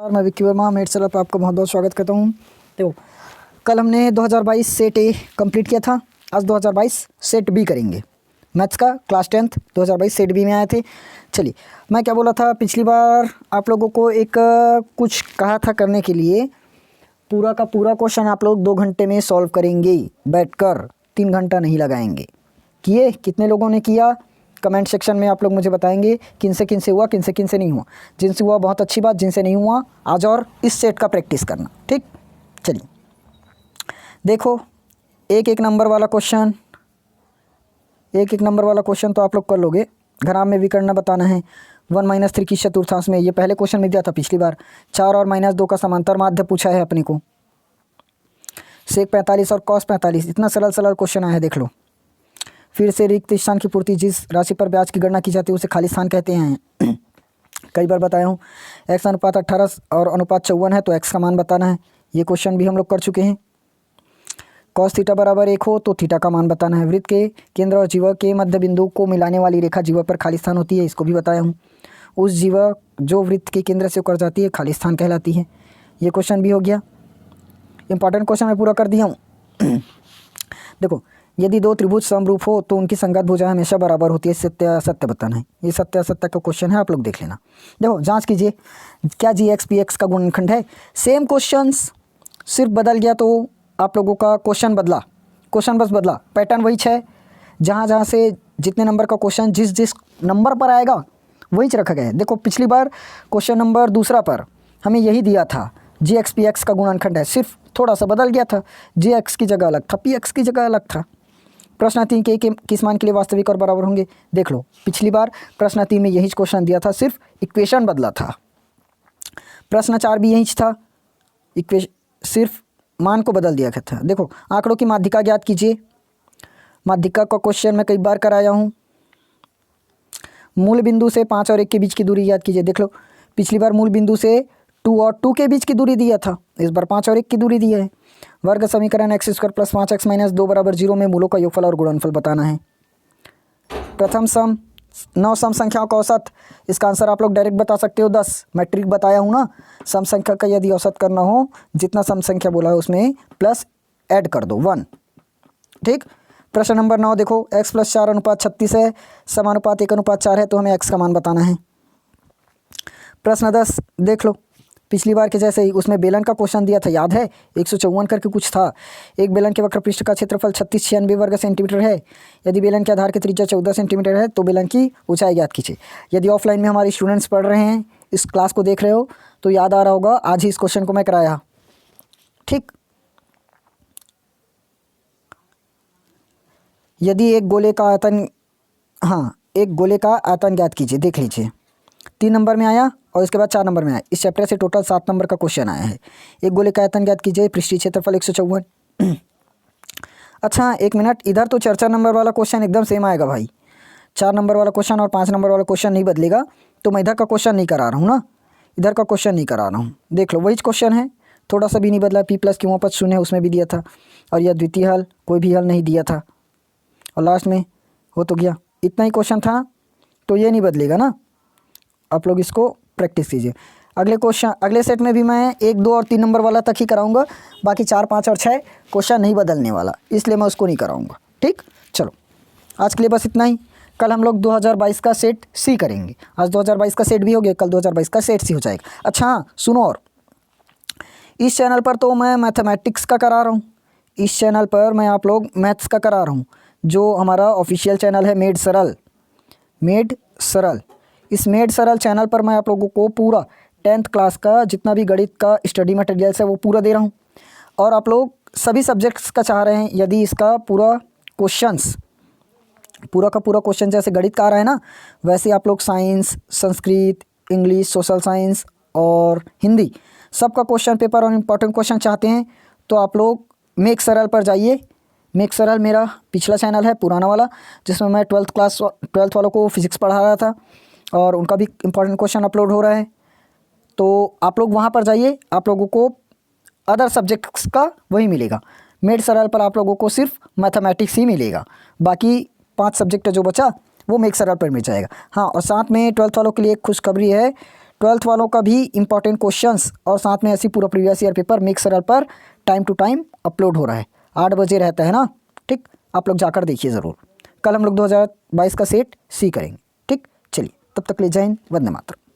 और मैं विक्की वर्मा मेड सरल पर आपका बहुत बहुत स्वागत करता हूँ। तो कल हमने 2022 सेट ए कंप्लीट किया था। आज 2022 सेट बी करेंगे। मैथ्स का क्लास 10th 2022 सेट बी में आए थे। चलिए, मैं क्या बोला था पिछली बार आप लोगों को, एक कुछ कहा था करने के लिए। पूरा का पूरा क्वेश्चन आप लोग 2 घंटे में सॉल्व करेंगे बैठकर, 3 घंटा नहीं लगाएंगे। किए? कितने लोगों ने किया? कमेंट सेक्शन में आप लोग मुझे बताएंगे किन से हुआ, किन से नहीं हुआ। जिनसे हुआ बहुत अच्छी बात, जिनसे नहीं हुआ आज और इस सेट का प्रैक्टिस करना। ठीक, चलिए देखो, एक नंबर वाला क्वेश्चन, एक नंबर वाला क्वेश्चन तो आप लोग कर लोगे। घराम में विकर्ण बताना है। 1 - 3 की चतुर्थांश में, ये पहले क्वेश्चन में दिया था पिछली बार। 4 और -2 का समांतर माध्य पूछा है अपने को। सेक 45 और cos 45, इतना सरल क्वेश्चन आया है, देख लो। फिर से रिक्त स्थान की पूर्ति, जिस राशि पर ब्याज की गणना की जाती है उसे खाली स्थान कहते हैं। कई बार बताया हूँ। x अनुपात 18 और अनुपात 54 है तो x का मान बताना है। ये क्वेश्चन भी हम लोग कर चुके हैं। cos थीटा बराबर 1 हो तो थीटा का मान बताना है। वृत्त के केंद्र और जीवा के मध्य बिंदु को मिलाने वाली रेखा जीवा पर खाली स्थान होती है, इसको भी बताया हूँ। उस जीवा जो वृत्त के केंद्र से होकर जाती है खाली स्थान कहलाती है। ये क्वेश्चन भी हो गया। इंपॉर्टेंट क्वेश्चन मैं पूरा कर दिया हूँ। देखो, यदि 2 त्रिभुज समरूप हो तो उनकी संगत भुजाएं हमेशा बराबर होती है। सत्य असत्य बताना है। ये सत्य असत्य का क्वेश्चन है, आप लोग देख लेना। देखो, जांच कीजिए, क्या GX PX का गुणनखंड है? सेम क्वेश्चंस, सिर्फ बदल गया तो आप लोगों का क्वेश्चन बदला, क्वेश्चन बस बदला, पैटर्न वही है। जहाँ से जितने नंबर का क्वेश्चन जिस नंबर पर आएगा वही रखा गया है। देखो, पिछली बार क्वेश्चन नंबर 2 पर हमें यही दिया था, GX PX का गुणनखंड है, सिर्फ थोड़ा सा बदल गया था। GX की जगह अलग था, PX की जगह अलग था। प्रश्न 3 के किस मान के लिए वास्तविक और बराबर होंगे? देख लो, पिछली बार प्रश्न 3 में यही क्वेश्चन दिया था, सिर्फ इक्वेशन बदला था। प्रश्न 4 भी यही था, सिर्फ मान को बदल दिया गया था। देखो, आंकड़ों की माध्यिका ज्ञात कीजिए। माध्यिका का क्वेश्चन मैं कई बार कराया हूँ। मूल बिंदु से 5 और 1 के बीच की दूरी याद कीजिए। देख लो, पिछली बार मूल बिंदु से 2 और 2 के बीच की दूरी दिया था, इस बार 5 और 1 की दूरी दी है। वर्ग समीकरण x² + 5x - 2 = 0 में मूलों का योगफल और गुणनफल बताना है। प्रथम सम 9 सम संख्याओं का औसत, इसका आंसर आप लोग डायरेक्ट बता सकते हो 10। मैं ट्रिक बताया हूँ ना, सम संख्या का यदि औसत करना हो, जितना सम संख्या बोला है उसमें प्लस ऐड कर दो 1। ठीक, प्रश्न नंबर 9 देखो, x + 4 अनुपात 36 है, समानुपात 1 अनुपात 4 है, तो हमें x का मान बताना है। प्रश्न 10 देख लो, पिछली बार के जैसे ही उसमें बेलन का क्वेश्चन दिया था, याद है? 154 करके कुछ था। एक बेलन के वक्र पृष्ठ का क्षेत्रफल 3696 वर्ग सेंटीमीटर है। यदि बेलन के आधार की त्रिज्या 14 सेंटीमीटर है तो बेलन की ऊंचाई ज्ञात कीजिए। यदि ऑफलाइन में हमारे स्टूडेंट्स पढ़ रहे हैं, इस क्लास को देख रहे हो, तो याद आ रहा होगा, आज ही इस क्वेश्चन को मैं कराया। ठीक, यदि एक गोले का आयतन, हाँ, एक गोले का आयतन ज्ञात कीजिए। देख लीजिए, 3 नंबर में आया और इसके बाद 4 नंबर में आया। इस चैप्टर से टोटल 7 नंबर का क्वेश्चन आया है। एक गोले का आयतन ज्ञात कीजिए, पृष्ठीय क्षेत्रफल 154। अच्छा, 1 मिनट, इधर तो 4 नंबर वाला क्वेश्चन एकदम सेम आएगा भाई। 4 नंबर वाला क्वेश्चन और 5 नंबर वाला क्वेश्चन नहीं बदलेगा, तो मैं इधर का क्वेश्चन नहीं करा रहा हूँ ना, इधर का क्वेश्चन नहीं करा रहा हूँ। देख लो, वही क्वेश्चन है, थोड़ा सा भी नहीं बदला। P + Q पद 0 है, उसमें भी दिया था। और यह द्वितीय हल, कोई भी हल नहीं दिया था। और लास्ट में हो तो गया, इतना ही क्वेश्चन था, तो ये नहीं बदलेगा ना। आप लोग इसको प्रैक्टिस कीजिए। अगले क्वेश्चन, अगले सेट में भी मैं 1, 2 और 3 नंबर वाला तक ही कराऊंगा, बाकी 4, 5 और 6 क्वेश्चन नहीं बदलने वाला, इसलिए मैं उसको नहीं कराऊंगा। ठीक, चलो आज के लिए बस इतना ही। कल हम लोग 2022 का सेट सी करेंगे। आज 2022 का सेट भी हो गया, कल 2022 का सेट सी हो जाएगा। अच्छा हाँ, सुनो, और इस चैनल पर तो मैं मैथमेटिक्स का करा रहा हूँ, इस चैनल पर मैं आप लोग मैथ्स का करा रहा हूँ। जो हमारा ऑफिशियल चैनल है मेड सरल, इस मेड सरल चैनल पर मैं आप लोगों को पूरा 10th क्लास का जितना भी गणित का स्टडी मटेरियल्स है वो पूरा दे रहा हूँ। और आप लोग सभी सब्जेक्ट्स का चाह रहे हैं, यदि इसका पूरा क्वेश्चंस, पूरा का पूरा क्वेश्चन जैसे गणित का आ रहा है ना, वैसे आप लोग science, Sanskrit, English, social science और हिंदी सबका क्वेश्चन पेपर और इम्पॉर्टेंट क्वेश्चन चाहते हैं, तो आप लोग मेक सरल पर जाइए। मेक सरल मेरा पिछला चैनल है, पुराना वाला, जिसमें मैं 12th वालों को फिजिक्स पढ़ा रहा था और उनका भी इम्पॉर्टेंट क्वेश्चन अपलोड हो रहा है। तो आप लोग वहाँ पर जाइए, आप लोगों को अदर सब्जेक्ट्स का वही मिलेगा। मेड सरल पर आप लोगों को सिर्फ मैथमेटिक्स ही मिलेगा, बाकी 5 सब्जेक्ट जो बचा वो मेक सरल पर मिल जाएगा। हाँ, और साथ में 12th वालों के लिए एक खुशखबरी है, ट्वेल्थ वालों का भी इंपॉर्टेंट क्वेश्चंस और साथ में ऐसी पूरा प्रीवियस ईयर पेपर मिक्स सरल पर टाइम टू टाइम अपलोड हो रहा है। 8 बजे रहता है ना, ठीक, आप लोग जाकर देखिए ज़रूर। कल हम लोग 2022 का सेट सी करेंगे, ठीक। चलिए तब तक ले जय हिंद, वंदे मातरम।